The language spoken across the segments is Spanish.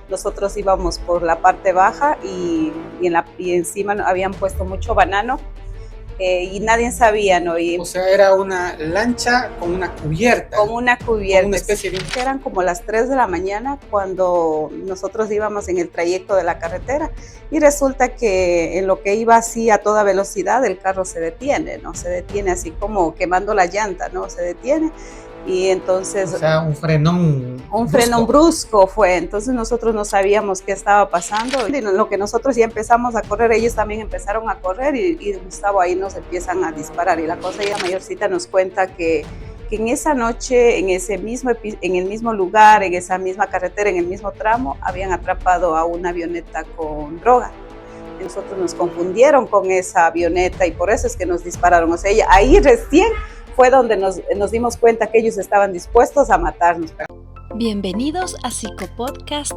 nosotros íbamos por la parte baja y encima habían puesto mucho banano. Y nadie sabía, ¿no? O sea, era una lancha con una cubierta. Con una cubierta. Con una especie de... Eran como las 3 de la mañana cuando nosotros íbamos en el trayecto de la carretera y resulta que en lo que iba así a toda velocidad el carro se detiene, ¿no? Se detiene así como quemando la llanta, ¿no? Se detiene. Y entonces... O sea, un frenón brusco fue, entonces nosotros no sabíamos qué estaba pasando, y en lo que nosotros ya empezamos a correr, ellos también empezaron a correr y Gustavo ahí nos empiezan a disparar, y la cosa ya mayorcita nos cuenta que en esa noche, en el mismo lugar, en esa misma carretera, en el mismo tramo, habían atrapado a una avioneta con droga. Nosotros nos confundieron con esa avioneta y por eso es que nos dispararon, o sea, ahí recién fue donde nos dimos cuenta que ellos estaban dispuestos a matarnos. Bienvenidos a Psicopodcast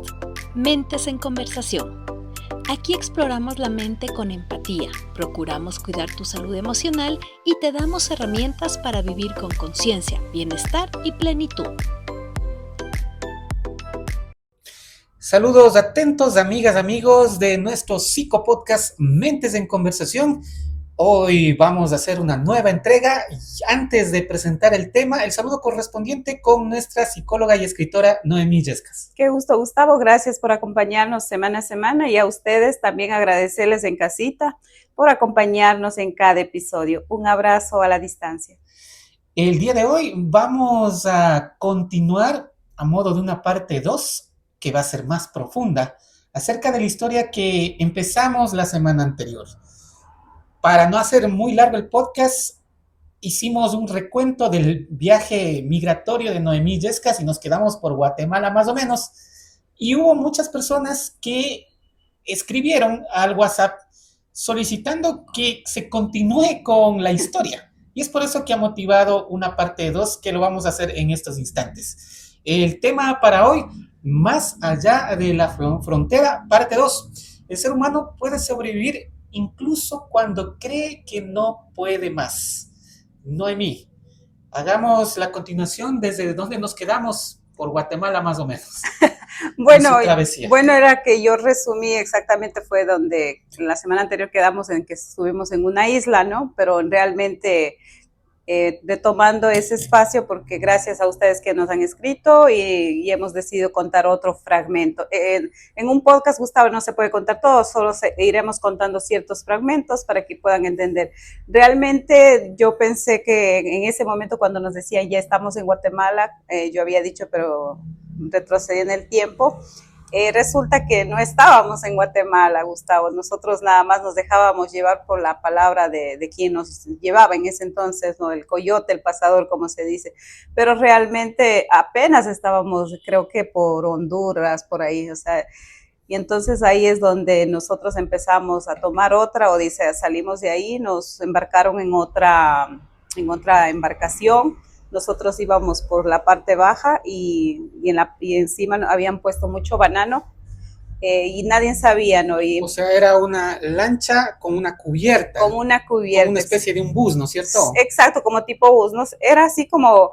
Mentes en Conversación. Aquí exploramos la mente con empatía, procuramos cuidar tu salud emocional y te damos herramientas para vivir con conciencia, bienestar y plenitud. Saludos atentos, amigas, amigos de nuestro Psicopodcast Mentes en Conversación. Hoy vamos a hacer una nueva entrega y antes de presentar el tema, el saludo correspondiente con nuestra psicóloga y escritora Noemí Yescas. Qué gusto, Gustavo, gracias por acompañarnos semana a semana y a ustedes también agradecerles en casita por acompañarnos en cada episodio. Un abrazo a la distancia. El día de hoy vamos a continuar a modo de una parte 2 que va a ser más profunda acerca de la historia que empezamos la semana anterior. Para no hacer muy largo el podcast, hicimos un recuento del viaje migratorio de Noemí Yescas y nos quedamos por Guatemala más o menos. Y hubo muchas personas que escribieron al WhatsApp solicitando que se continúe con la historia. Y es por eso que ha motivado una parte 2 que lo vamos a hacer en estos instantes. El tema para hoy, más allá de la frontera, parte 2. El ser humano puede sobrevivir incluso cuando cree que no puede más. Noemí, hagamos la continuación desde donde nos quedamos, por Guatemala más o menos. Bueno, era que yo resumí exactamente, fue donde la semana anterior quedamos en que estuvimos en una isla, ¿no? Pero realmente retomando ese espacio porque gracias a ustedes que nos han escrito y hemos decidido contar otro fragmento. En un podcast, Gustavo, no se puede contar todo, solo iremos contando ciertos fragmentos para que puedan entender. Realmente yo pensé que en ese momento cuando nos decían ya estamos en Guatemala, yo había dicho, pero retrocedí en el tiempo. Resulta que no estábamos en Guatemala, Gustavo, nosotros nada más nos dejábamos llevar por la palabra de quien nos llevaba en ese entonces, ¿no? El coyote, el pasador, como se dice, pero realmente apenas estábamos, creo que por Honduras, por ahí, o sea, y entonces ahí es donde nosotros empezamos a tomar otra odisea, salimos de ahí, nos embarcaron en otra embarcación. Nosotros íbamos por la parte baja y encima habían puesto mucho banano y nadie sabía, ¿no? O sea, era una lancha con una cubierta. Con una cubierta. Como una especie de un bus, ¿no es cierto? Exacto, como tipo bus, ¿no? Era así como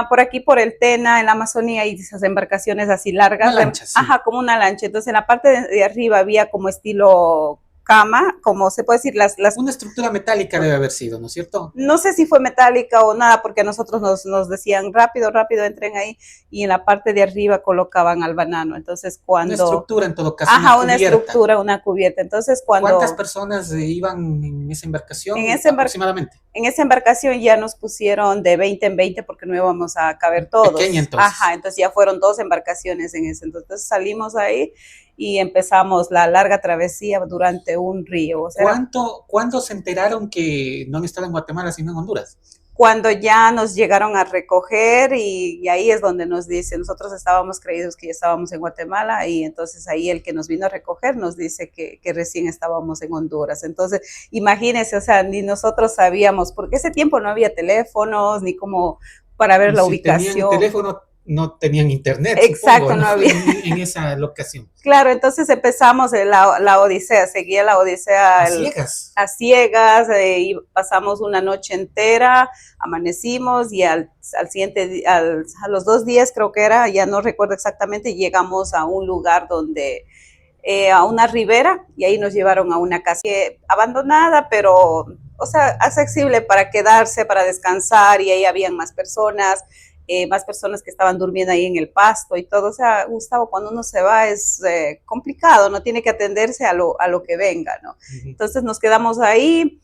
por aquí por el Tena, en la Amazonía, hay esas embarcaciones así largas. Una lancha, sí. Ajá, como una lancha. Entonces en la parte de arriba había como estilo cama, como se puede decir, una estructura metálica debe haber sido, ¿no es cierto? No sé si fue metálica o nada, porque a nosotros nos decían rápido, entren ahí, y en la parte de arriba colocaban al banano. Entonces cuando... Una estructura en todo caso. Ajá, una estructura, una cubierta. Entonces cuando... ¿Cuántas personas iban en esa embarcación aproximadamente? En esa embarcación ya nos pusieron de 20 en 20 porque no íbamos a caber todos. Pequeña entonces. Ajá, entonces ya fueron 2 embarcaciones en ese. Entonces salimos ahí y empezamos la larga travesía durante un río. O sea, ¿Cuándo se enteraron que no han estado en Guatemala sino en Honduras? Cuando ya nos llegaron a recoger y ahí es donde nos dice, nosotros estábamos creídos que ya estábamos en Guatemala y entonces ahí el que nos vino a recoger nos dice que recién estábamos en Honduras. Entonces, imagínense, o sea, ni nosotros sabíamos, porque ese tiempo no había teléfonos ni como para ver la ubicación. Tenían teléfono no tenían internet. Exacto, supongo, no había. En esa locación. Claro, entonces empezamos la odisea, seguía la odisea A ciegas, y pasamos una noche entera, amanecimos y al siguiente, a los 2 días creo que era, ya no recuerdo exactamente, llegamos a un lugar donde, a una ribera, y ahí nos llevaron a una casa abandonada, pero, o sea, accesible para quedarse, para descansar, y ahí habían más personas que estaban durmiendo ahí en el pasto y todo. O sea, Gustavo, cuando uno se va es complicado, no tiene que atenderse a lo que venga, ¿no? Entonces nos quedamos ahí,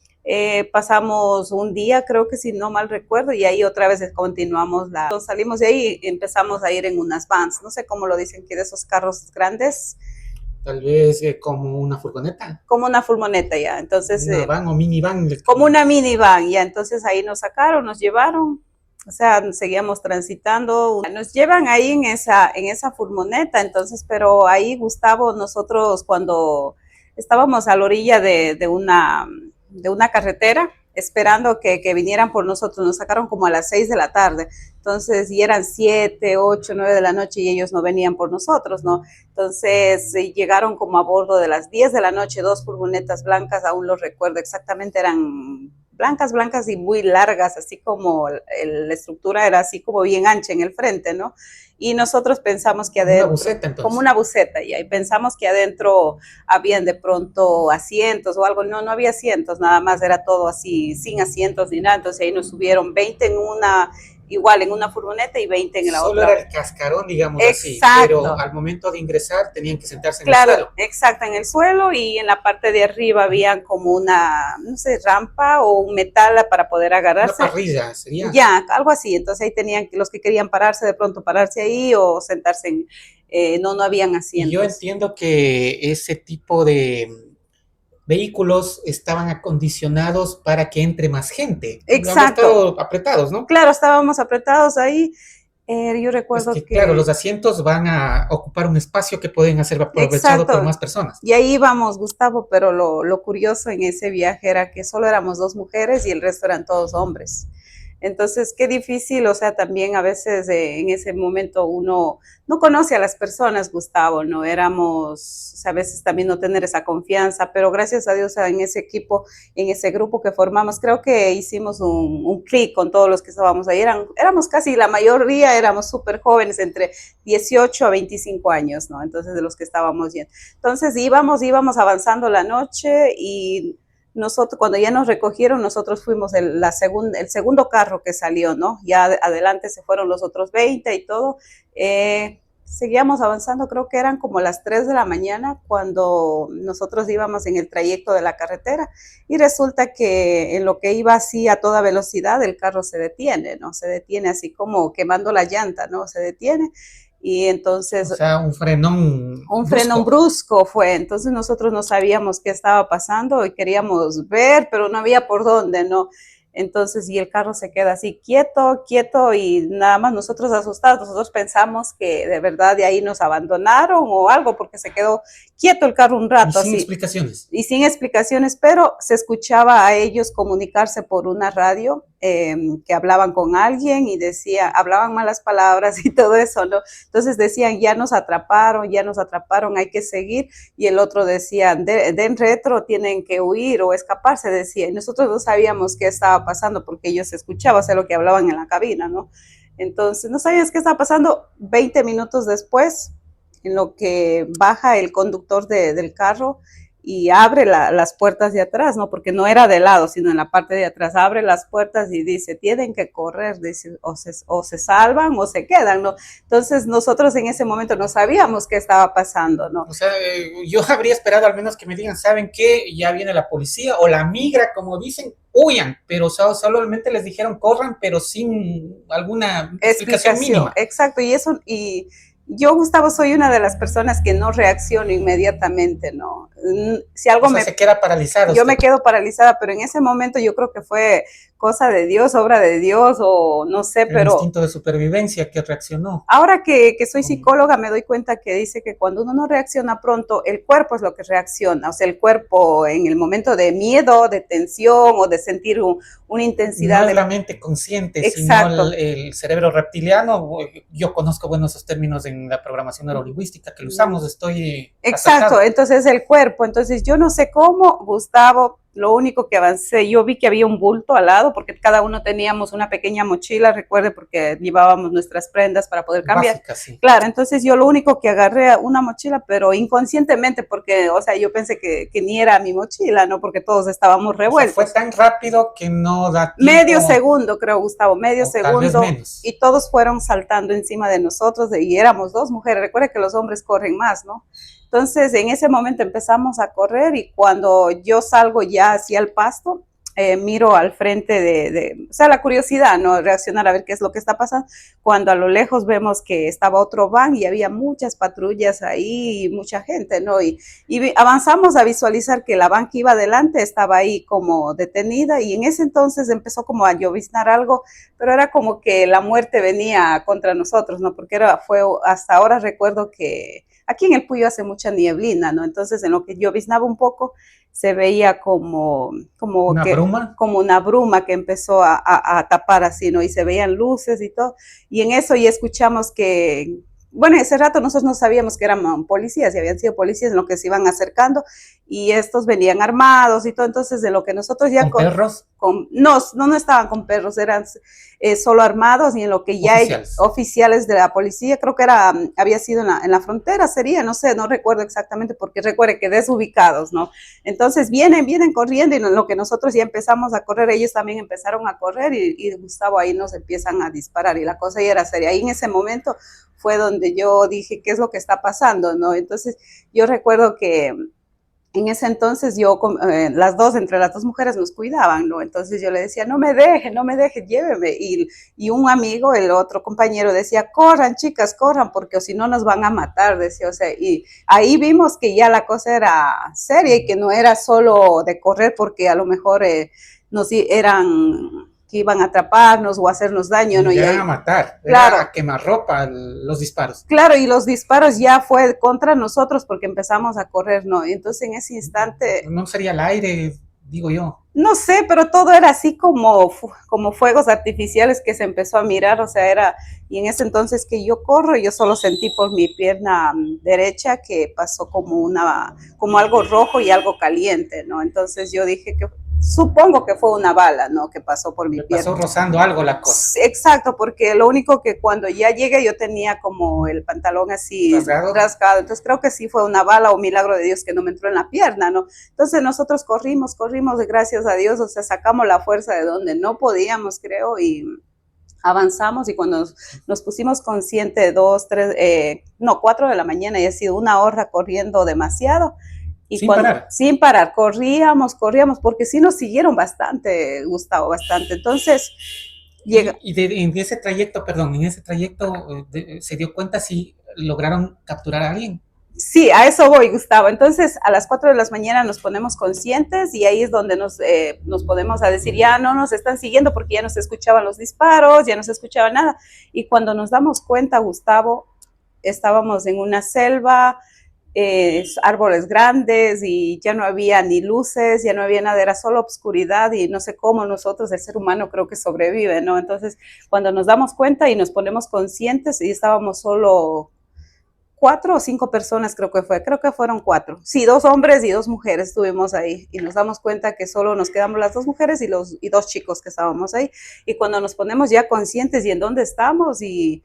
pasamos un día, creo que si no mal recuerdo, y ahí otra vez continuamos entonces salimos de ahí y empezamos a ir en unas vans, no sé cómo lo dicen, que de esos carros grandes. Tal vez como una furgoneta. Como una furgoneta, ya. Entonces, una van o minivan. Como una minivan, ya. Entonces ahí nos sacaron, nos llevaron. O sea, seguíamos transitando, nos llevan ahí en esa furgoneta. Entonces, pero ahí, Gustavo, nosotros cuando estábamos a la orilla de una carretera, esperando que vinieran por nosotros, nos sacaron como a las 6 de la tarde. Entonces, y eran 7, 8, 9 de la noche y ellos no venían por nosotros, ¿no? Entonces, llegaron como a bordo de las 10 de la noche, 2 furgonetas blancas, aún lo recuerdo exactamente, eran blancas y muy largas, así como la estructura era así como bien ancha en el frente, ¿no? Y nosotros pensamos que adentro, una buceta, entonces. Como una buceta, y pensamos que adentro habían de pronto asientos o algo. No había asientos, nada más era todo así, sin asientos ni nada. Entonces ahí nos subieron 20 en una furgoneta y 20 en la Solo otra. Solo era el cascarón, digamos. Exacto. Así, pero al momento de ingresar tenían que sentarse en el suelo. Claro, exacto, en el suelo, y en la parte de arriba había como una, no sé, rampa o un metal para poder agarrarse. Una parrilla sería. Ya, algo así. Entonces ahí tenían los que querían pararse, de pronto pararse ahí o sentarse no habían asientos. Y yo entiendo que ese tipo de vehículos estaban acondicionados para que entre más gente. Exacto. Habían estado apretados, ¿no? Claro, estábamos apretados ahí. Yo recuerdo que, claro, los asientos van a ocupar un espacio que pueden ser aprovechado por más personas. Y ahí íbamos, Gustavo, pero lo curioso en ese viaje era que solo éramos 2 mujeres y el resto eran todos hombres. Entonces, qué difícil, o sea, también a veces en ese momento uno no conoce a las personas, Gustavo, ¿no? Éramos, o sea, a veces también no tener esa confianza, pero gracias a Dios, o sea, en ese equipo, en ese grupo que formamos, creo que hicimos un clic con todos los que estábamos ahí. Éramos casi, la mayoría éramos súper jóvenes, entre 18 a 25 años, ¿no? Entonces, de los que estábamos yendo. Entonces, íbamos avanzando la noche, y nosotros, cuando ya nos recogieron, nosotros fuimos el segundo carro que salió, ¿no? Ya adelante se fueron los otros 20 y todo. Seguíamos avanzando, creo que eran como las 3 de la mañana cuando nosotros íbamos en el trayecto de la carretera, y resulta que en lo que iba así a toda velocidad, el carro se detiene, ¿no? Se detiene así como quemando la llanta, ¿no? Se detiene. Y entonces, o sea, un frenón brusco fue. Entonces nosotros no sabíamos qué estaba pasando y queríamos ver, pero no había por dónde, ¿no? Entonces, y el carro se queda así quieto, y nada más nosotros asustados. Nosotros pensamos que de verdad de ahí nos abandonaron o algo, porque se quedó quieto el carro un rato. Y sin explicaciones. Y sin explicaciones, pero se escuchaba a ellos comunicarse por una radio, que hablaban con alguien y hablaban malas palabras y todo eso, ¿no? Entonces decían, ya nos atraparon, hay que seguir. Y el otro decía, den retro, tienen que huir o escaparse, decía. Y nosotros no sabíamos qué estaba pasando porque ellos escuchaban, o sea, lo que hablaban en la cabina, ¿no? Entonces no sabíamos qué estaba pasando. 20 minutos después, en lo que baja el conductor del carro y abre las puertas de atrás, ¿no? Porque no era de lado, sino en la parte de atrás. Abre las puertas y dice, tienen que correr, dice, o se salvan o se quedan, ¿no? Entonces nosotros en ese momento no sabíamos qué estaba pasando, ¿no? O sea, yo habría esperado al menos que me digan, ¿saben qué? Ya viene la policía o la migra, como dicen, huyan, pero solamente les dijeron corran, pero sin alguna explicación mínima. Exacto, y yo, Gustavo, soy una de las personas que no reacciono inmediatamente, ¿no? si algo se queda paralizado. Yo me quedo paralizada, pero en ese momento yo creo que fue cosa de Dios, obra de Dios, o no sé, pero... El instinto de supervivencia que reaccionó. Ahora que soy psicóloga me doy cuenta que dice que cuando uno no reacciona pronto, el cuerpo es lo que reacciona, o sea, el cuerpo en el momento de miedo, de tensión o de sentir una intensidad. No es la mente consciente, exacto, sino el cerebro reptiliano. Yo conozco, bueno, esos términos en la programación neurolingüística que lo usamos, estoy... Exacto, acercado. Entonces el cuerpo, entonces yo no sé cómo, Gustavo, lo único que avancé, yo vi que había un bulto al lado, porque cada uno teníamos una pequeña mochila, recuerde, porque llevábamos nuestras prendas para poder cambiar. Básica, sí. Claro, entonces yo lo único que agarré una mochila, pero inconscientemente, porque, o sea, yo pensé que ni era mi mochila, ¿no? Porque todos estábamos revueltos. O sea, fue tan rápido que no da tiempo. Medio segundo, creo, Gustavo, medio segundo. Tal vez menos. Y todos fueron saltando encima de nosotros, y éramos dos mujeres. Recuerde que los hombres corren más, ¿no? Entonces, en ese momento empezamos a correr y cuando yo salgo ya hacia el pasto, miro al frente o sea, la curiosidad, ¿no? Reaccionar a ver qué es lo que está pasando. Cuando a lo lejos vemos que estaba otro van y había muchas patrullas ahí y mucha gente, ¿no? Y avanzamos a visualizar que la van que iba adelante estaba ahí como detenida y en ese entonces empezó como a lloviznar algo, pero era como que la muerte venía contra nosotros, ¿no? Porque hasta ahora recuerdo que aquí en el Puyo hace mucha nieblina, ¿no? Entonces, en lo que lloviznaba un poco, se veía como una bruma que empezó a tapar así, ¿no? Y se veían luces y todo. Y en eso ya escuchamos que, bueno, ese rato nosotros no sabíamos que eran policías, y habían sido policías en lo que se iban acercando, y estos venían armados y todo. Entonces, de lo que nosotros ya... ¿Con perros? No estaban con perros, eran solo armados, y en lo que ya oficiales. Hay oficiales de la policía, creo que había sido en la frontera, sería, no sé, no recuerdo exactamente, porque recuerde que desubicados, ¿no? Entonces vienen corriendo, y en lo que nosotros ya empezamos a correr, ellos también empezaron a correr, y Gustavo ahí nos empiezan a disparar, y la cosa ya era seria. Ahí en ese momento fue donde yo dije, ¿qué es lo que está pasando, no? Entonces yo recuerdo que en ese entonces entre las dos mujeres nos cuidaban, ¿no? Entonces yo le decía, no me deje, lléveme. Y un amigo, el otro compañero, decía, corran, chicas, corran, porque si no nos van a matar, decía, o sea, y ahí vimos que ya la cosa era seria y que no era solo de correr, porque a lo mejor que iban a atraparnos o a hacernos daño, ¿no? Iban a matar, claro, era a quemarropa los disparos. Claro, y los disparos ya fue contra nosotros porque empezamos a correr, ¿no? Entonces en ese instante... No sería el aire, digo yo. No sé, pero todo era así como fuegos artificiales que se empezó a mirar, o sea, y en ese entonces que yo corro, yo solo sentí por mi pierna derecha que pasó como algo rojo y algo caliente, ¿no? Entonces yo dije que supongo que fue una bala, ¿no? Que pasó por mi pierna. Pasó rozando algo la cosa. Exacto, porque lo único que cuando ya llegué yo tenía como el pantalón así rasgado. Entonces creo que sí fue una bala o milagro de Dios que no me entró en la pierna, ¿no? Entonces nosotros corrimos, gracias a Dios, o sea, sacamos la fuerza de donde no podíamos, creo, y avanzamos, y cuando nos pusimos conscientes 4 de la mañana, y ha sido una hora corriendo demasiado. Y sin parar, corríamos, porque sí nos siguieron bastante, Gustavo, bastante. Entonces, en ese trayecto, ¿se dio cuenta si lograron capturar a alguien? Sí, a eso voy, Gustavo. Entonces, a las 4 de la mañana nos ponemos conscientes, y ahí es donde nos podemos a decir, ya no nos están siguiendo, porque ya no se escuchaban los disparos, ya no se escuchaba nada. Y cuando nos damos cuenta, Gustavo, estábamos en una selva, árboles grandes, y ya no había ni luces, ya no había nada, era solo obscuridad, y no sé cómo nosotros, el ser humano, creo que sobrevive, ¿no? Entonces, cuando nos damos cuenta y nos ponemos conscientes, y estábamos solo 4 o 5 personas, creo que fueron 4. Sí, 2 hombres y 2 mujeres estuvimos ahí, y nos damos cuenta que solo nos quedamos las 2 mujeres y 2 chicos que estábamos ahí, y cuando nos ponemos ya conscientes y en dónde estamos, y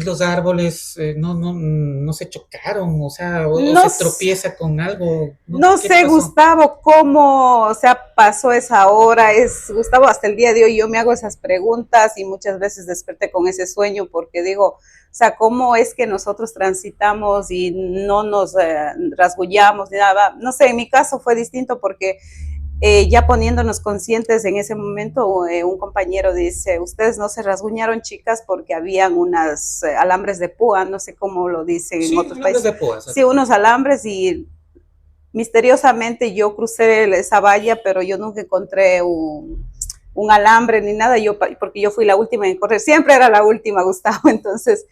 los árboles no se chocaron, o sea, no se tropieza con algo. No sé, Gustavo, cómo, o sea, pasó esa hora. Gustavo, hasta el día de hoy yo me hago esas preguntas, y muchas veces desperté con ese sueño, porque digo, o sea, ¿cómo es que nosotros transitamos y no nos rasguñamos ni nada? No sé, en mi caso fue distinto, porque ya poniéndonos conscientes en ese momento, un compañero dice, ustedes no se rasguñaron, chicas, porque habían unas alambres de púa, no sé cómo lo dicen en otros países. De púa, sí, unos alambres, y misteriosamente yo crucé esa valla, pero yo nunca encontré un alambre ni nada, porque yo fui la última en correr, siempre era la última, Gustavo, entonces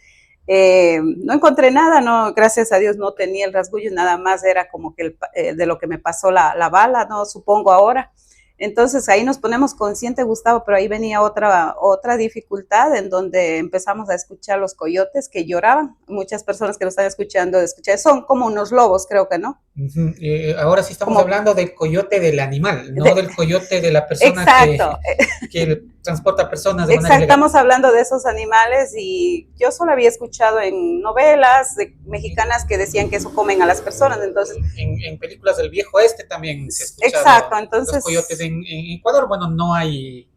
no encontré nada, no, gracias a Dios no tenía el rasguño, nada más era como que de lo que me pasó la bala, no supongo ahora. Entonces ahí nos ponemos conscientes, Gustavo, pero ahí venía otra dificultad en donde empezamos a escuchar los coyotes que lloraban. Muchas personas que lo están escuchando, son como unos lobos, creo que, ¿no? Ahora sí estamos hablando del coyote del animal, no del coyote de la persona que transporta personas de manera ilegal. Estamos hablando de esos animales y yo solo había escuchado en novelas mexicanas que decían que eso comen a las personas, entonces... En películas del viejo oeste también se escucha. Exacto, entonces... Los coyotes en Ecuador, bueno, no hay,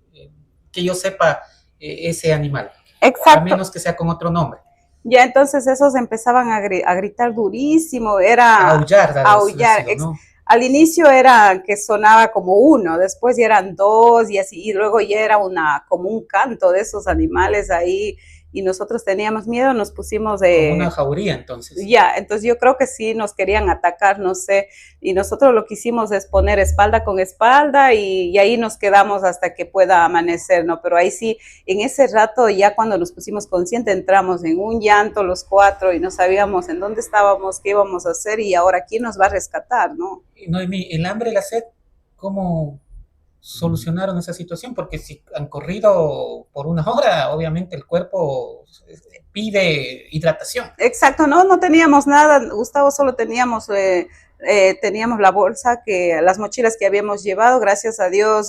que yo sepa, ese animal. Exacto. A menos que sea con otro nombre. Ya, entonces esos empezaban a gritar durísimo, era... Aullar. ¿No? Al inicio era que sonaba como uno, después ya eran dos y así, y luego ya era como un canto de esos animales ahí, y nosotros teníamos miedo, nos pusimos de... Como una jauría, entonces. Ya, entonces yo creo que sí nos querían atacar, no sé, y nosotros lo que hicimos es poner espalda con espalda y ahí nos quedamos hasta que pueda amanecer, ¿no? Pero ahí sí, en ese rato ya cuando nos pusimos conscientes entramos en un llanto los cuatro y no sabíamos en dónde estábamos, qué íbamos a hacer y ahora quién nos va a rescatar, ¿no? Noemí, el hambre y la sed, ¿cómo solucionaron esa situación? Porque si han corrido por una hora, obviamente el cuerpo pide hidratación. Exacto, no teníamos nada, Gustavo, solo teníamos la bolsa, las mochilas que habíamos llevado, gracias a Dios,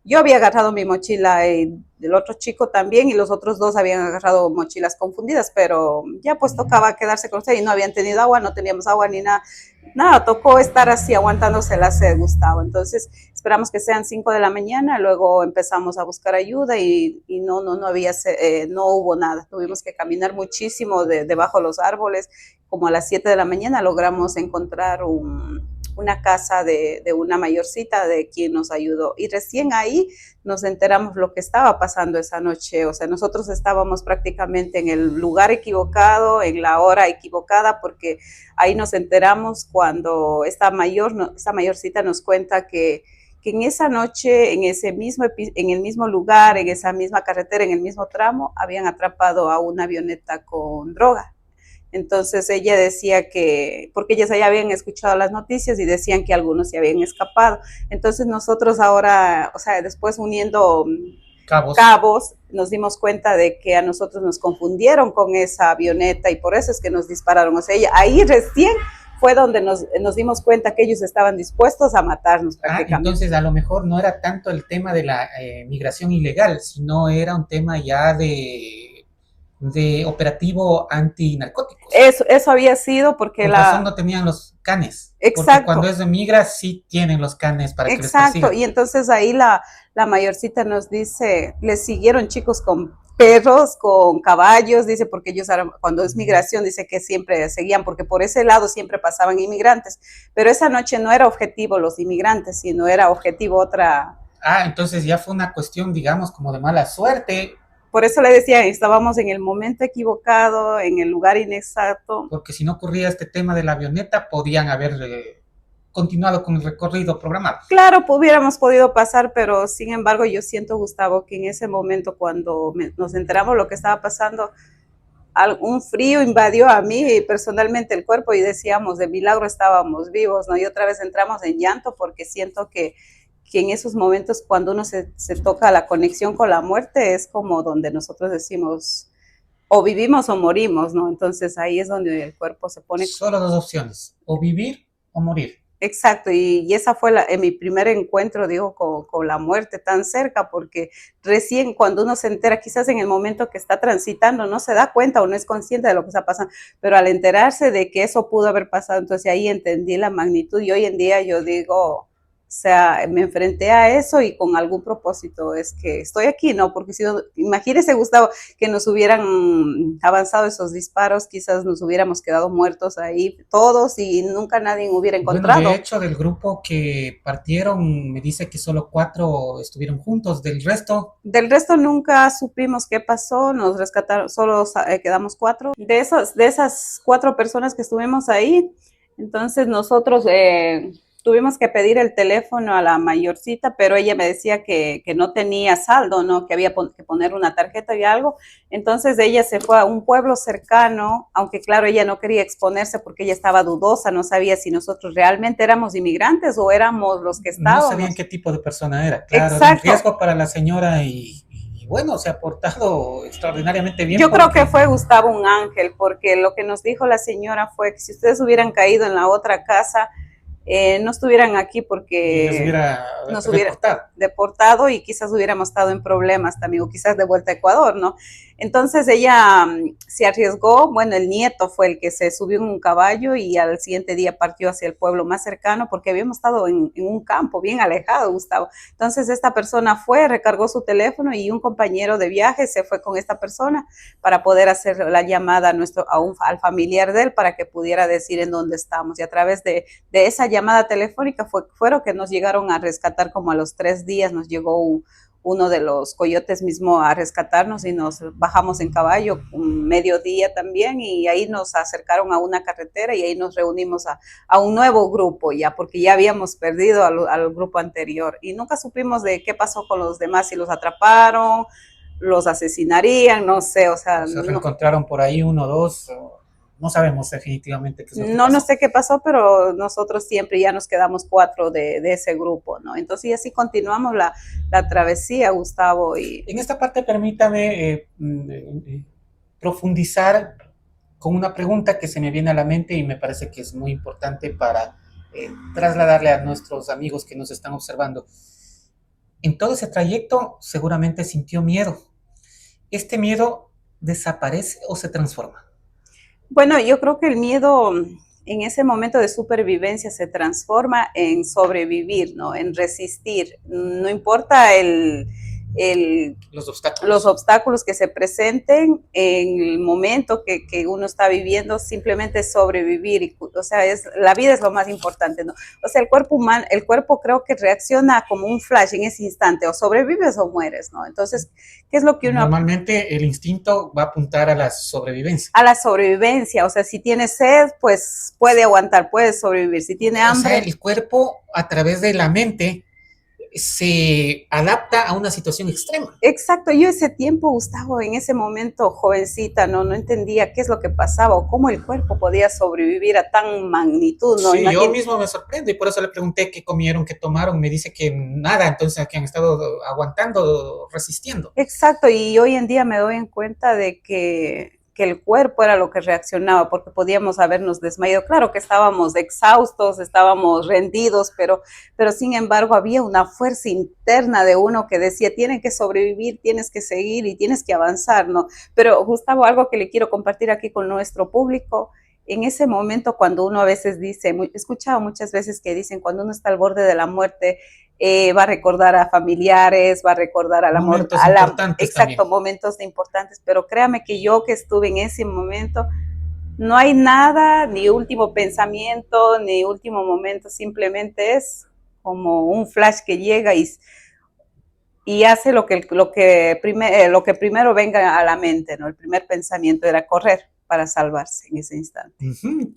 yo había agarrado mi mochila, el otro chico también, y los otros dos habían agarrado mochilas confundidas, pero ya pues tocaba quedarse con usted y no habían tenido agua, no teníamos agua ni nada, tocó estar así aguantándose la sed, Gustavo. Entonces esperamos que sean 5 de la mañana, luego empezamos a buscar ayuda y no hubo nada, tuvimos que caminar muchísimo debajo de los árboles, como a las 7 de la mañana logramos encontrar una casa de una mayorcita de quien nos ayudó y recién ahí nos enteramos lo que estaba pasando esa noche, o sea, nosotros estábamos prácticamente en el lugar equivocado, en la hora equivocada, porque ahí nos enteramos cuando esta mayorcita nos cuenta que en esa noche, en el mismo lugar, en esa misma carretera, en el mismo tramo, habían atrapado a una avioneta con droga. Entonces ella decía porque ellas ya habían escuchado las noticias y decían que algunos se habían escapado. Entonces nosotros ahora, o sea, después uniendo cabos, nos dimos cuenta de que a nosotros nos confundieron con esa avioneta y por eso es que nos dispararon. O sea, ahí recién fue donde nos dimos cuenta que ellos estaban dispuestos a matarnos prácticamente. Entonces a lo mejor no era tanto el tema de la migración ilegal, sino era un tema ya de operativo antinarcóticos. Eso había sido porque por razón no tenían los canes. Exacto. Porque cuando es de migra sí tienen los canes para que les persigan. Exacto, y entonces ahí la mayorcita nos dice, les siguieron chicos con perros, con caballos, dice, porque ellos cuando es migración, dice que siempre seguían, porque por ese lado siempre pasaban inmigrantes, pero esa noche no era objetivo los inmigrantes, sino era objetivo otra... Entonces ya fue una cuestión, digamos, como de mala suerte. Por eso le decía, estábamos en el momento equivocado, en el lugar inexacto. Porque si no ocurría este tema de la avioneta, podían haber continuado con el recorrido programado. Claro, hubiéramos podido pasar, pero sin embargo yo siento, Gustavo, que en ese momento cuando nos enteramos lo que estaba pasando, un frío invadió a mí personalmente el cuerpo y decíamos, de milagro estábamos vivos, ¿no? Y otra vez entramos en llanto porque siento que en esos momentos cuando uno se toca la conexión con la muerte es como donde nosotros decimos o vivimos o morimos, ¿no? Entonces ahí es donde el cuerpo se pone... Solo dos opciones, o vivir o morir. Exacto, y esa fue mi primer encuentro, digo, con la muerte tan cerca, porque recién cuando uno se entera, quizás en el momento que está transitando, no se da cuenta o no es consciente de lo que está pasando, pero al enterarse de que eso pudo haber pasado, entonces ahí entendí la magnitud y hoy en día yo digo... O sea, me enfrenté a eso y con algún propósito, es que estoy aquí, ¿no? Porque si no, imagínese, Gustavo, que nos hubieran avanzado esos disparos, quizás nos hubiéramos quedado muertos ahí todos y nunca nadie hubiera encontrado. Bueno, de hecho, del grupo que partieron, me dice que solo 4 estuvieron juntos, del resto... Del resto nunca supimos qué pasó, nos rescataron, solo quedamos 4. De esas 4 personas que estuvimos ahí, entonces nosotros... tuvimos que pedir el teléfono a la mayorcita, pero ella me decía que no tenía saldo, ¿no? Que había que poner una tarjeta y algo. Entonces ella se fue a un pueblo cercano, aunque claro, ella no quería exponerse porque ella estaba dudosa, no sabía si nosotros realmente éramos inmigrantes o éramos los que estábamos. No sabían qué tipo de persona era. Claro, era un riesgo para la señora y bueno, se ha portado extraordinariamente bien. Yo creo que fue Gustavo un ángel, porque lo que nos dijo la señora fue que si ustedes hubieran caído en la otra casa, no estuvieran aquí porque nos hubiera deportado y quizás hubiéramos estado en problemas también, o quizás de vuelta a Ecuador, ¿no? Entonces ella se arriesgó, bueno, el nieto fue el que se subió en un caballo y al siguiente día partió hacia el pueblo más cercano porque habíamos estado en un campo bien alejado, Gustavo. Entonces esta persona fue, recargó su teléfono y un compañero de viaje se fue con esta persona para poder hacer la llamada al familiar de él para que pudiera decir en dónde estamos. Y a través de esa llamada telefónica fueron que nos llegaron a rescatar como a los 3 días, nos llegó uno de los coyotes mismo a rescatarnos y nos bajamos en caballo un mediodía también y ahí nos acercaron a una carretera y ahí nos reunimos a un nuevo grupo ya, porque ya habíamos perdido al grupo anterior y nunca supimos de qué pasó con los demás, si los atraparon, los asesinarían, no sé, o sea. Se reencontraron por ahí 1 o 2, no sabemos definitivamente qué es lo que pasó. No sé qué pasó, pero nosotros siempre ya nos quedamos 4 de ese grupo, ¿no? Entonces, y así continuamos la travesía, Gustavo. Y en esta parte, permítame profundizar con una pregunta que se me viene a la mente y me parece que es muy importante para trasladarle a nuestros amigos que nos están observando. En todo ese trayecto, seguramente sintió miedo. ¿Este miedo desaparece o se transforma? Bueno, yo creo que el miedo en ese momento de supervivencia se transforma en sobrevivir, ¿no? En resistir. No importa los obstáculos que se presenten en el momento que uno está viviendo, simplemente sobrevivir. O sea, la vida es lo más importante, ¿no? O sea, el cuerpo creo que reacciona como un flash en ese instante, o sobrevives o mueres, ¿no? Entonces, ¿qué es lo que uno... Normalmente el instinto va a apuntar a la sobrevivencia. A la sobrevivencia, o sea, si tiene sed, pues puede aguantar, puede sobrevivir. Si tiene hambre... O sea, el cuerpo a través de la mente se adapta a una situación extrema. Exacto, yo ese tiempo, Gustavo, en ese momento jovencita, no entendía qué es lo que pasaba o cómo el cuerpo podía sobrevivir a tan magnitud, ¿no? Sí, yo mismo me sorprendo y por eso le pregunté qué comieron, qué tomaron, me dice que nada, entonces que han estado aguantando, resistiendo. Exacto, y hoy en día me doy en cuenta de que el cuerpo era lo que reaccionaba, porque podíamos habernos desmayado. Claro que estábamos exhaustos, estábamos rendidos, pero sin embargo había una fuerza interna de uno que decía, tienes que sobrevivir, tienes que seguir y tienes que avanzar, ¿no? Pero Gustavo, algo que le quiero compartir aquí con nuestro público, en ese momento cuando uno a veces dice, he escuchado muchas veces que dicen, cuando uno está al borde de la muerte, va a recordar a familiares, va a recordar a la muerte, exacto, momentos importantes, pero créame que yo que estuve en ese momento, no hay nada, ni último pensamiento, ni último momento, simplemente es como un flash que llega y hace lo que primero venga a la mente, ¿no? El primer pensamiento era correr para salvarse en ese instante.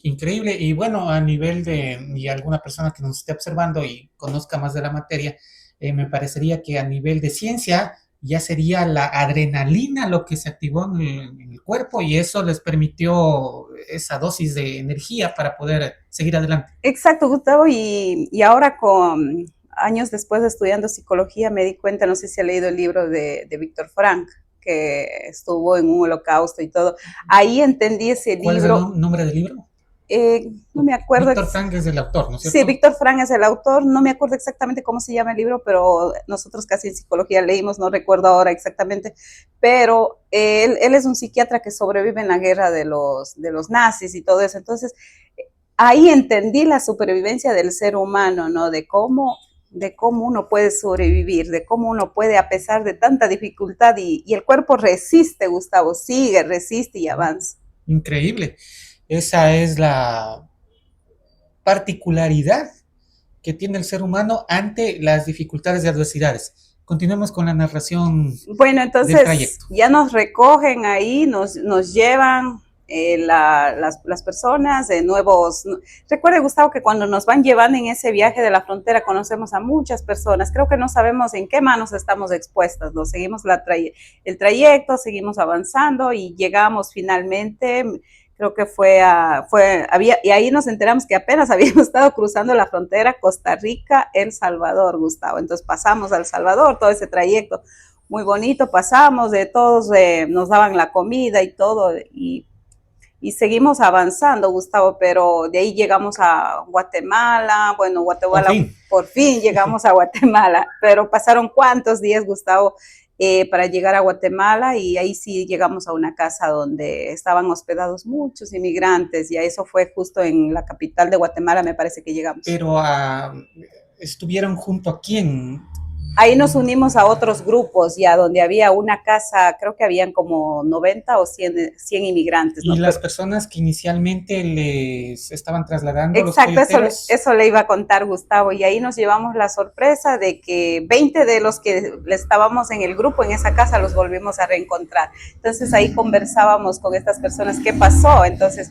Increíble. Y bueno, a nivel y alguna persona que nos esté observando y conozca más de la materia, me parecería que a nivel de ciencia ya sería la adrenalina lo que se activó en el cuerpo y eso les permitió esa dosis de energía para poder seguir adelante. Exacto, Gustavo, y ahora con años después de estudiando psicología me di cuenta, no sé si ha leído el libro de Víctor Frank, que estuvo en un holocausto y todo. Ahí entendí ese libro. ¿Cuál es el nombre del libro? No me acuerdo. Víctor Frank es el autor, ¿no es cierto? Sí, Víctor Frank es el autor. No me acuerdo exactamente cómo se llama el libro, pero nosotros casi en psicología leímos, no recuerdo ahora exactamente, pero él es un psiquiatra que sobrevive en la guerra de los nazis y todo eso. Entonces, ahí entendí la supervivencia del ser humano, ¿no? De cómo uno puede sobrevivir, de cómo uno puede, a pesar de tanta dificultad, y el cuerpo resiste, Gustavo, sigue, resiste y avanza. Increíble. Esa es la particularidad que tiene el ser humano ante las dificultades y adversidades. Continuemos con la narración. Bueno, entonces ya nos recogen ahí, nos llevan, las personas, nuevos. Recuerde, Gustavo, que cuando nos van llevando en ese viaje de la frontera conocemos a muchas personas. Creo que no sabemos en qué manos estamos expuestas, ¿no? Seguimos el trayecto, seguimos avanzando y llegamos finalmente. Creo que y ahí nos enteramos que apenas habíamos estado cruzando la frontera Costa Rica, El Salvador, Gustavo. Entonces pasamos a El Salvador, todo ese trayecto muy bonito, pasamos de todos, nos daban la comida y todo, y seguimos avanzando, Gustavo, pero de ahí llegamos a Guatemala. Bueno, Guatemala, por fin llegamos a Guatemala, pero pasaron cuántos días, Gustavo, para llegar a Guatemala, y ahí sí llegamos a una casa donde estaban hospedados muchos inmigrantes, y a eso fue justo en la capital de Guatemala, me parece que llegamos. Pero ¿estuvieron junto a quién? Ahí nos unimos a otros grupos, ya donde había una casa, creo que habían como 90 o 100 inmigrantes, ¿no? Y las personas que inicialmente les estaban trasladando. Exacto, eso le iba a contar, Gustavo, y ahí nos llevamos la sorpresa de que 20 de los que estábamos en el grupo, en esa casa, los volvimos a reencontrar. Entonces ahí conversábamos con estas personas, ¿qué pasó? Entonces,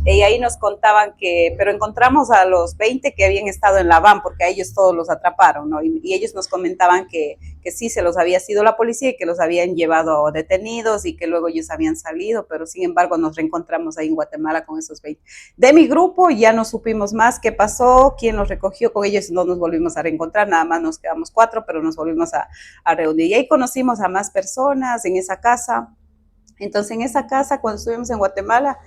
y ahí nos contaban pero encontramos a los 20 que habían estado en la van, porque a ellos todos los atraparon, ¿no? Y ellos nos comentaban que sí se los había sido la policía y que los habían llevado detenidos y que luego ellos habían salido, pero sin embargo nos reencontramos ahí en Guatemala con esos 20. De mi grupo ya no supimos más qué pasó, quién los recogió, con ellos no nos volvimos a reencontrar, nada más nos quedamos 4, pero nos volvimos a reunir. Y ahí conocimos a más personas en esa casa. Entonces en esa casa, cuando estuvimos en Guatemala,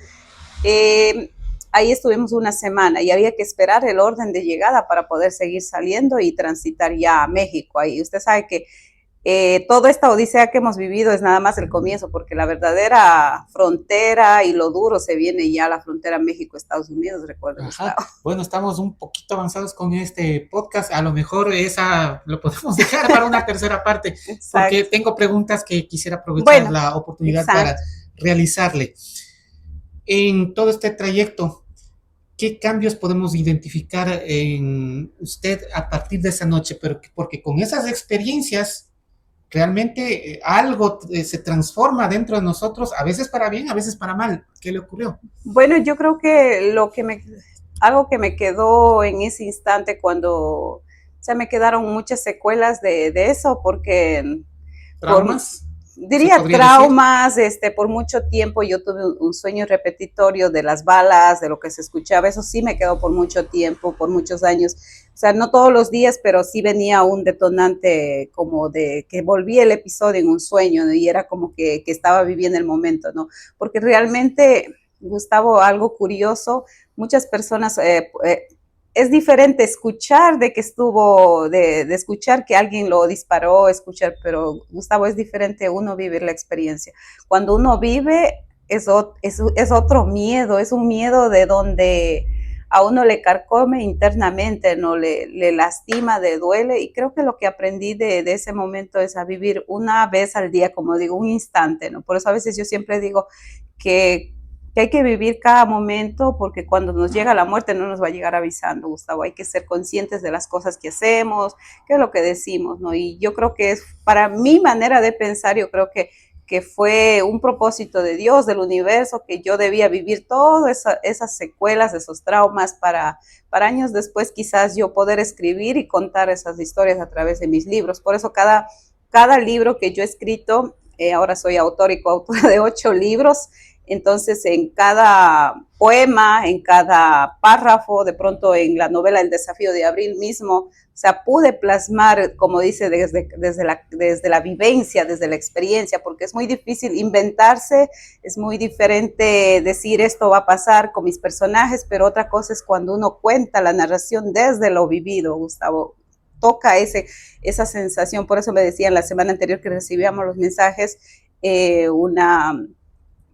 ahí estuvimos una semana y había que esperar el orden de llegada para poder seguir saliendo y transitar ya a México. Ahí usted sabe que toda esta odisea que hemos vivido es nada más el comienzo, porque la verdadera frontera y lo duro se viene ya a la frontera México-Estados Unidos, recuerdo. Bueno, estamos un poquito avanzados con este podcast, a lo mejor esa lo podemos dejar para una tercera parte, porque tengo preguntas que quisiera aprovechar la oportunidad para realizarle. En todo este trayecto, ¿qué cambios podemos identificar en usted a partir de esa noche? Porque con esas experiencias, realmente algo se transforma dentro de nosotros, a veces para bien, a veces para mal. ¿Qué le ocurrió? Bueno, yo creo que algo que me quedó en ese instante cuando, me quedaron muchas secuelas de eso, porque... ¿Traumas? Diría traumas, por mucho tiempo yo tuve un sueño repetitorio de las balas, de lo que se escuchaba, eso sí me quedó por mucho tiempo, por muchos años, o sea, no todos los días, pero sí venía un detonante como de que volví el episodio en un sueño, ¿no? Y era como que estaba viviendo el momento, ¿no? Porque realmente, Gustavo, algo curioso, muchas personas... es diferente escuchar de escuchar que alguien lo disparó, pero Gustavo, es diferente uno vivir la experiencia. Cuando uno vive es otro miedo, es un miedo de donde a uno le carcome internamente, no le lastima, le duele, y creo que lo que aprendí de ese momento es a vivir una vez al día, como digo, un instante, ¿no? Por eso a veces yo siempre digo que hay que vivir cada momento, porque cuando nos llega la muerte no nos va a llegar avisando, Gustavo. Hay que ser conscientes de las cosas que hacemos, qué es lo que decimos, ¿no? Y yo creo que para mi manera de pensar, yo creo que fue un propósito de Dios, del universo, que yo debía vivir todas esas secuelas, esos traumas, para años después quizás yo poder escribir y contar esas historias a través de mis libros. Por eso cada libro que yo he escrito, ahora soy autora y coautora de 8 libros, entonces en cada poema, en cada párrafo, de pronto en la novela El desafío de Abril mismo, o sea, pude plasmar, como dice, desde la vivencia, desde la experiencia, porque es muy difícil inventarse, es muy diferente decir esto va a pasar con mis personajes, pero otra cosa es cuando uno cuenta la narración desde lo vivido, Gustavo. Toca esa sensación. Por eso me decían la semana anterior que recibíamos los mensajes,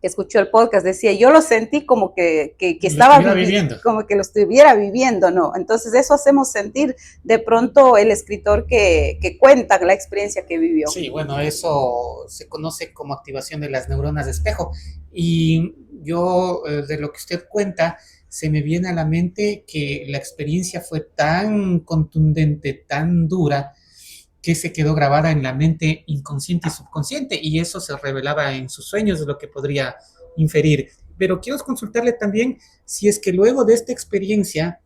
escuchó el podcast, decía, yo lo sentí como que estaba viviendo, como que lo estuviera viviendo, ¿no? Entonces eso hacemos sentir de pronto el escritor que cuenta la experiencia que vivió. Sí, bueno, eso se conoce como activación de las neuronas de espejo, y yo de lo que usted cuenta, se me viene a la mente que la experiencia fue tan contundente, tan dura, que se quedó grabada en la mente inconsciente y subconsciente, y eso se revelaba en sus sueños, de lo que podría inferir. pero quiero consultarle también si es que luego de esta experiencia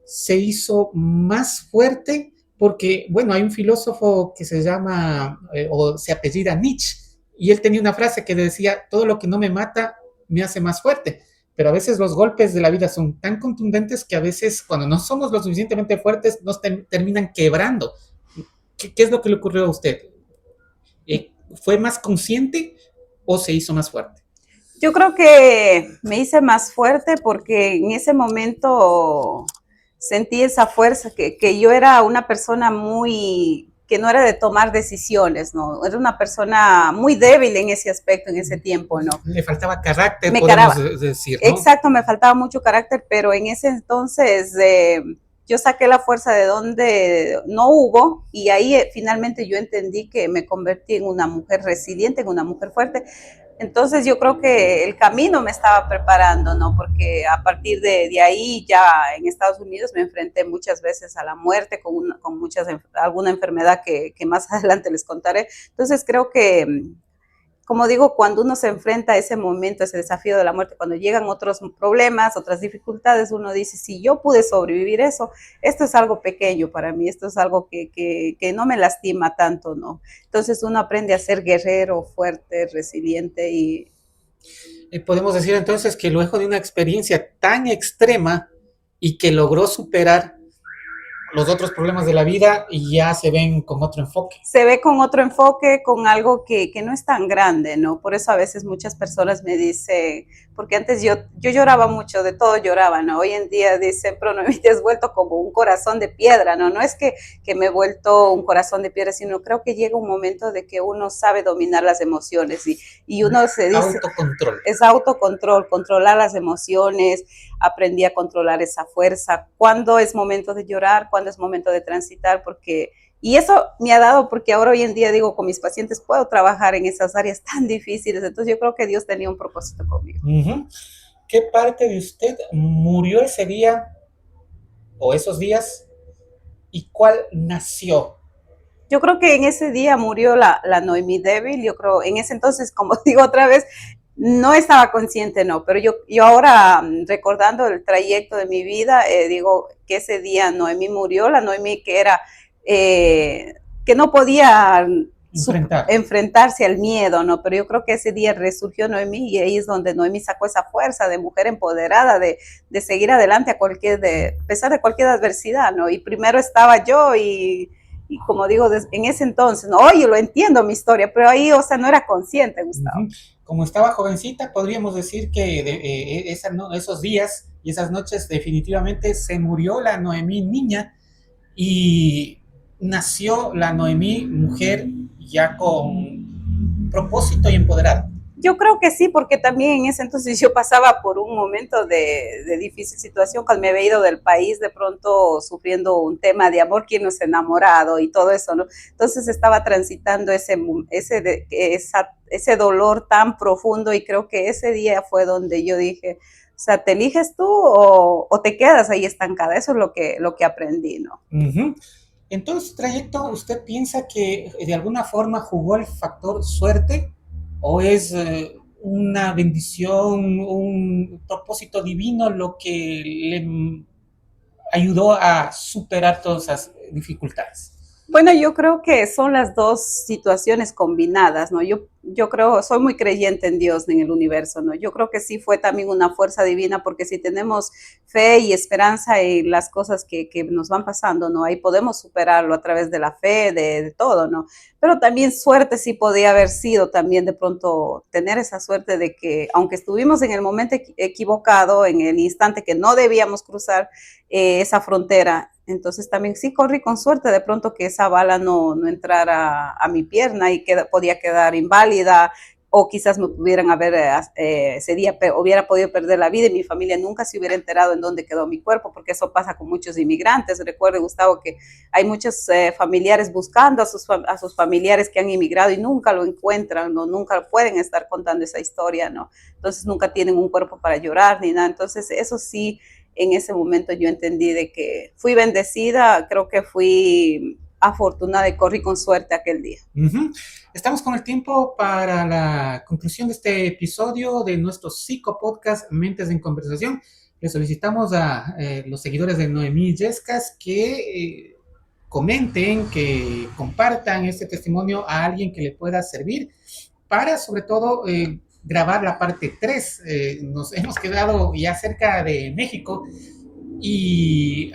se hizo más fuerte, porque, bueno, hay un filósofo que se llama, o se apellida Nietzsche, y él tenía una frase que decía, todo lo que no me mata me hace más fuerte, pero a veces los golpes de la vida son tan contundentes que a veces cuando no somos lo suficientemente fuertes nos terminan quebrando. ¿Qué es lo que le ocurrió a usted? ¿Fue más consciente o se hizo más fuerte? Yo creo que me hice más fuerte porque en ese momento sentí esa fuerza, que yo era una persona que no era de tomar decisiones, ¿no? Era una persona muy débil en ese aspecto, en ese tiempo, ¿no? Le faltaba carácter, podemos decir, ¿no? Exacto, me faltaba mucho carácter, pero en ese entonces yo saqué la fuerza de donde no hubo y ahí finalmente yo entendí que me convertí en una mujer resiliente, en una mujer fuerte. Entonces yo creo que el camino me estaba preparando, ¿no? Porque a partir de ahí ya en Estados Unidos me enfrenté muchas veces a la muerte con alguna enfermedad que más adelante les contaré. Entonces creo que, como digo, cuando uno se enfrenta a ese momento, ese desafío de la muerte, cuando llegan otros problemas, otras dificultades, uno dice, si yo pude sobrevivir eso, esto es algo pequeño para mí, esto es algo que no me lastima tanto, ¿no? Entonces uno aprende a ser guerrero, fuerte, resiliente y... Podemos decir entonces que luego de una experiencia tan extrema y que logró superar los otros problemas de la vida y ya se ven con otro enfoque. Se ve con otro enfoque, con algo que no es tan grande, ¿no? Por eso a veces muchas personas me dicen, porque antes yo lloraba mucho, de todo lloraba, ¿no? Hoy en día dicen, pero no, te has vuelto como un corazón de piedra, ¿no? No es que me he vuelto un corazón de piedra, sino creo que llega un momento de que uno sabe dominar las emociones y uno se dice... Autocontrol. Es autocontrol, controlar las emociones, aprendí a controlar esa fuerza, cuándo es momento de llorar, cuándo es momento de transitar, porque, y eso me ha dado, porque ahora hoy en día digo, con mis pacientes puedo trabajar en esas áreas tan difíciles, entonces yo creo que Dios tenía un propósito conmigo. Uh-huh. ¿Qué parte de usted murió ese día o esos días y cuál nació? Yo creo que en ese día murió la Noemí débil, yo creo, en ese entonces, como digo otra vez, no estaba consciente, no, pero yo ahora recordando el trayecto de mi vida, digo que ese día Noemí murió, la Noemí que era, que no podía enfrentarse al miedo, ¿no? Pero yo creo que ese día resurgió Noemí y ahí es donde Noemí sacó esa fuerza de mujer empoderada, de seguir adelante a pesar de cualquier adversidad, ¿no? Y primero estaba yo y como digo, en ese entonces, no, oye, lo entiendo mi historia, pero ahí, o sea, no era consciente, Gustavo. Uh-huh. Como estaba jovencita, podríamos decir que esos días y esas noches definitivamente se murió la Noemí niña y nació la Noemí mujer ya con propósito y empoderada. Yo creo que sí, porque también en ese entonces yo pasaba por un momento de difícil situación cuando me había ido del país, de pronto sufriendo un tema de amor, quién no es enamorado y todo eso, ¿no? Entonces estaba transitando ese dolor tan profundo y creo que ese día fue donde yo dije, o sea, ¿te eliges tú o te quedas ahí estancada? Eso es lo que aprendí, ¿no? Uh-huh. En todo su trayecto, ¿usted piensa que de alguna forma jugó el factor suerte? ¿O es una bendición, un propósito divino lo que le ayudó a superar todas esas dificultades? Bueno, yo creo que son las dos situaciones combinadas, ¿no? Yo creo, soy muy creyente en Dios, en el universo, ¿no? Yo creo que sí fue también una fuerza divina, porque si tenemos fe y esperanza en las cosas que nos van pasando, ¿no? Ahí podemos superarlo a través de la fe, de todo, ¿no? Pero también suerte sí podía haber sido también de pronto tener esa suerte de que, aunque estuvimos en el momento equivocado, en el instante que no debíamos cruzar esa frontera, entonces también sí corrí con suerte de pronto que esa bala no entrara a mi pierna y podía quedar inválida o quizás me pudieran haber, ese día hubiera podido perder la vida y mi familia nunca se hubiera enterado en dónde quedó mi cuerpo, porque eso pasa con muchos inmigrantes. Recuerde, Gustavo, que hay muchos familiares buscando a sus familiares que han inmigrado y nunca lo encuentran, ¿no? Nunca pueden estar contando esa historia, ¿no? Entonces nunca tienen un cuerpo para llorar ni nada. Entonces eso sí, en ese momento yo entendí de que fui bendecida, creo que fui afortunada y corrí con suerte aquel día. Estamos con el tiempo para la conclusión de este episodio de nuestro psicopodcast Mentes en Conversación. Le solicitamos a los seguidores de Noemí Yescas que comenten, que compartan este testimonio a alguien que le pueda servir para, sobre todo, grabar la parte 3. Nos hemos quedado ya cerca de México y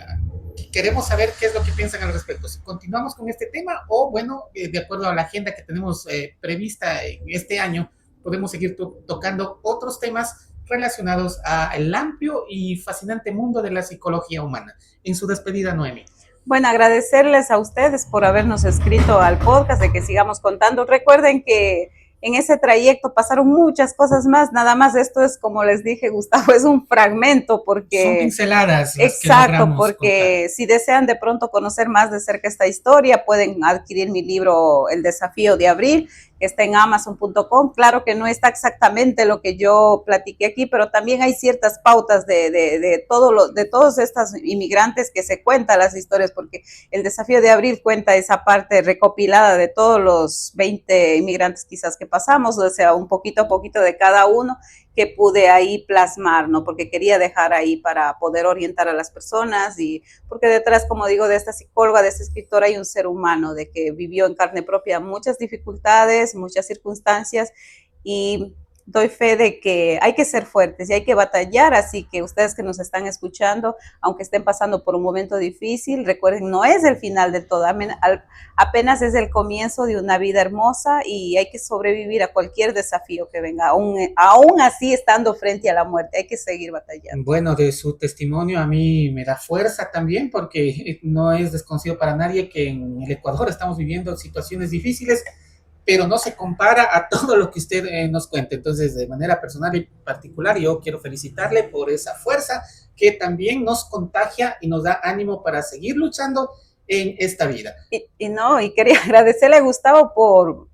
queremos saber qué es lo que piensan al respecto. Si continuamos con este tema o, bueno, de acuerdo a la agenda que tenemos prevista en este año, podemos seguir tocando otros temas relacionados al amplio y fascinante mundo de la psicología humana. En su despedida, Noemí. Bueno, agradecerles a ustedes por habernos escrito al podcast, de que sigamos contando. Recuerden que en ese trayecto pasaron muchas cosas más, nada más esto es, como les dije, Gustavo, es un fragmento porque... Son pinceladas. Exacto, porque contar. Si desean de pronto conocer más de cerca esta historia, pueden adquirir mi libro El Desafío de Abril, que está en amazon.com. Claro que no está exactamente lo que yo platiqué aquí, pero también hay ciertas pautas de todos estos inmigrantes que se cuentan las historias, porque El Desafío de Abril cuenta esa parte recopilada de todos los 20 inmigrantes quizás que pasamos, o sea, un poquito a poquito de cada uno que pude ahí plasmar, ¿no? Porque quería dejar ahí para poder orientar a las personas y porque detrás, como digo, de esta psicóloga, de esta escritora hay un ser humano de que vivió en carne propia muchas dificultades, muchas circunstancias y doy fe de que hay que ser fuertes y hay que batallar, así que ustedes que nos están escuchando, aunque estén pasando por un momento difícil, recuerden, no es el final de todo, apenas es el comienzo de una vida hermosa y hay que sobrevivir a cualquier desafío que venga, aún así estando frente a la muerte, hay que seguir batallando. Bueno, de su testimonio a mí me da fuerza también, porque no es desconocido para nadie que en el Ecuador estamos viviendo situaciones difíciles, pero no se compara a todo lo que usted nos cuenta. Entonces, de manera personal y particular, yo quiero felicitarle por esa fuerza que también nos contagia y nos da ánimo para seguir luchando en esta vida. Y quería agradecerle a Gustavo por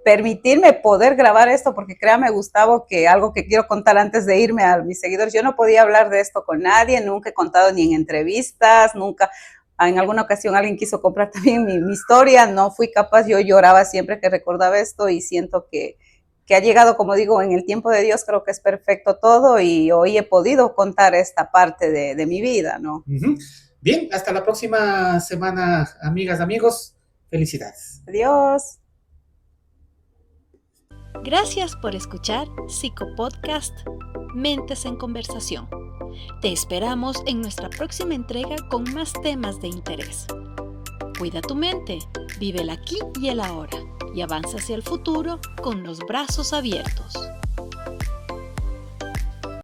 permitirme poder grabar esto, porque créame, Gustavo, que algo que quiero contar antes de irme a mis seguidores, yo no podía hablar de esto con nadie, nunca he contado ni en entrevistas, nunca... En alguna ocasión alguien quiso comprar también mi historia, no fui capaz, yo lloraba siempre que recordaba esto y siento que ha llegado, como digo, en el tiempo de Dios, creo que es perfecto todo y hoy he podido contar esta parte de mi vida, ¿no? Bien, hasta la próxima semana, amigas, amigos, felicidades. Adiós. Gracias por escuchar Psicopodcast Mentes en Conversación. Te esperamos en nuestra próxima entrega con más temas de interés. Cuida tu mente, vive el aquí y el ahora y avanza hacia el futuro con los brazos abiertos.